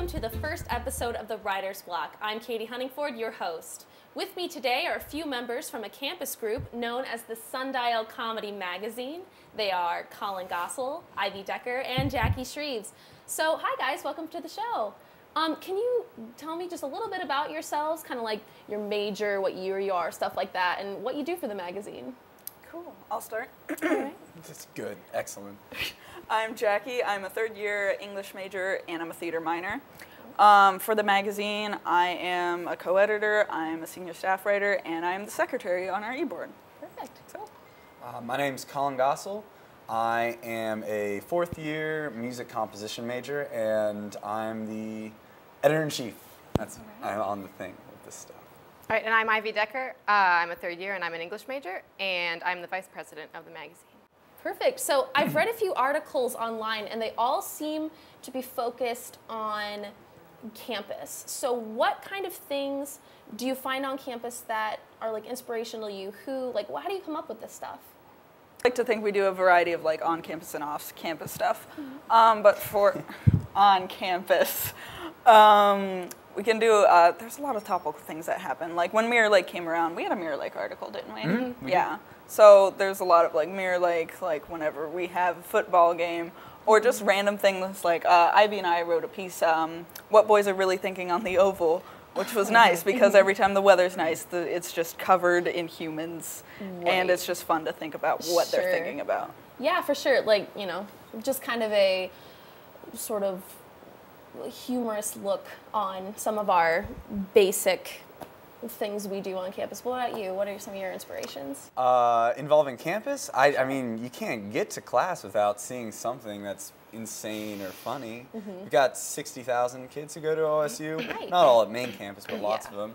welcome to the first episode of the Writer's Block. I'm Katie Huntingford, your host. With me today are a few members from a campus group known as the Sundial Comedy Magazine. They are Colin Gossel, Ivy Decker, and Jackie Shreves. So, hi guys, welcome to the show. Can you tell me just a little bit about yourselves, kind of like your major, what year you are, stuff like that, and what you do for the magazine? Cool, I'll start. All right. That's good, excellent. I'm Jackie, I'm a third year English major and I'm a theater minor. For the magazine, I am a co-editor, I'm a senior staff writer, and I'm the secretary on our e-board. Perfect. So, My name's Colin Gossel. I am a fourth year music composition major, and I'm the editor-in-chief. I'm on the thing with this stuff. All right, and I'm Ivy Decker. I'm a third year, and I'm an English major, and I'm the vice president of the magazine. Perfect. So I've read a few articles online, and they all seem to be focused on campus. So what kind of things do you find on campus that are like inspirational to you? How do you come up with this stuff? I like to think we do a variety of like on-campus and off-campus stuff. But for on-campus, we can do, there's a lot of topical things that happen. Like when Mirror Lake came around, we had a Mirror Lake article, didn't we? Mm-hmm. Yeah. So there's a lot of like Mirror Lake, like whenever we have a football game, or just random things like Ivy and I wrote a piece, What Boys Are Really Thinking on the Oval, which was nice because every time the weather's nice, it's just covered in humans, and it's just fun to think about what they're thinking about. Yeah, for sure. Like, you know, just kind of a sort of humorous look on some of our basic things we do on campus. What about you? What are some of your inspirations? Involving campus, I mean, you can't get to class without seeing something that's insane or funny. We've got 60,000 kids who go to OSU. Right. Not all at main campus, but lots of them.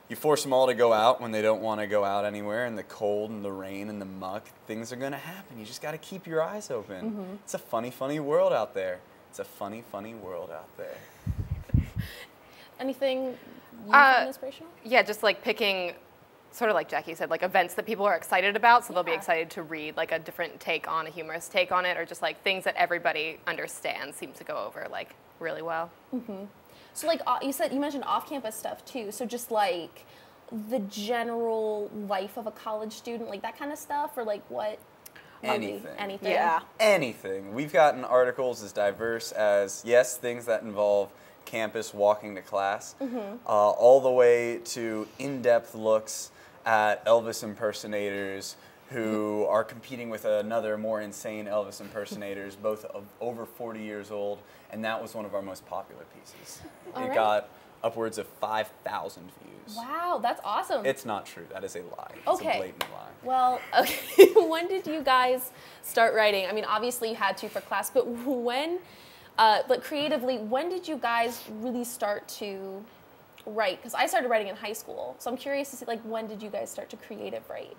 You force them all to go out when they don't want to go out anywhere, in the cold and the rain and the muck. Things are going to happen. You just got to keep your eyes open. It's a funny, funny world out there. It's a funny, funny world out there. Anything you find inspirational? Yeah, just like picking, sort of like Jackie said, like events that people are excited about, so they'll be excited to read like a different take on, a humorous take on it, or just like things that everybody understands seem to go over like really well. So like you mentioned off-campus stuff too, so just like the general life of a college student, like that kind of stuff, or like what? Anything. Anything. Yeah. Anything. We've gotten articles as diverse as, yes, things that involve campus walking to class, all the way to in-depth looks at Elvis impersonators who are competing with another more insane Elvis impersonators, both of over 40 years old, and that was one of our most popular pieces. It got upwards of 5,000 views. Wow, that's awesome. It's not true. That is a lie. It's Okay. a blatant lie. Well, okay. When did you guys start writing? I mean, obviously you had to for class, but but creatively, when did you guys really start to write? Because I started writing in high school, so I'm curious to see, like, when did you guys start to creative write?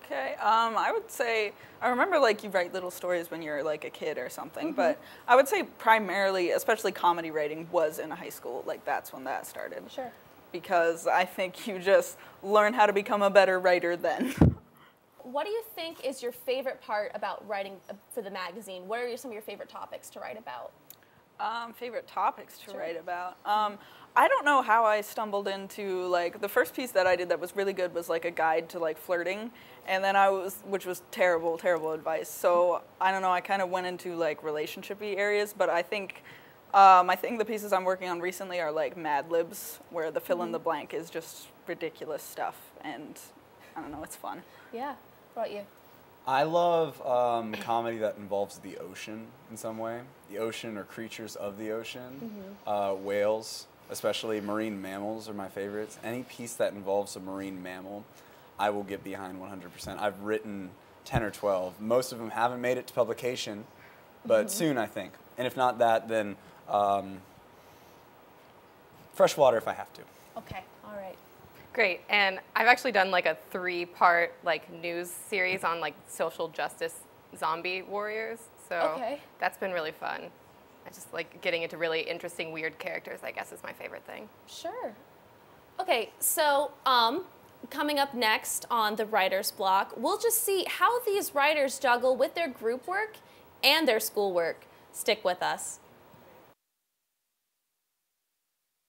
Okay, I would say, I remember like you write little stories when you're like a kid or something, but I would say primarily, especially comedy writing, was in high school. Like that's when that started. Sure. Because I think you just learn how to become a better writer then. What do you think is your favorite part about writing for the magazine? What are some of your favorite topics to write about? Favorite topics to write about. I don't know how I stumbled into, like, the first piece that I did that was really good was like a guide to like flirting, and then which was terrible, terrible advice. So I don't know, I kind of went into like relationship-y areas, but I think the pieces I'm working on recently are like Mad Libs, where the fill in the blank is just ridiculous stuff, and I don't know, it's fun. Yeah. What about you? I love comedy that involves the ocean in some way. The ocean or creatures of the ocean. Whales, especially marine mammals, are my favorites. Any piece that involves a marine mammal, I will get behind 100%. I've written 10 or 12. Most of them haven't made it to publication, but soon, I think. And if not that, then freshwater if I have to. Okay. All right. Great, and I've actually done like a 3-part like news series on like social justice zombie warriors. So that's been really fun. I just like getting into really interesting, weird characters, I guess, is my favorite thing. Sure. Okay, so coming up next on the Writer's Block, we'll just see how these writers juggle with their group work and their schoolwork. Stick with us.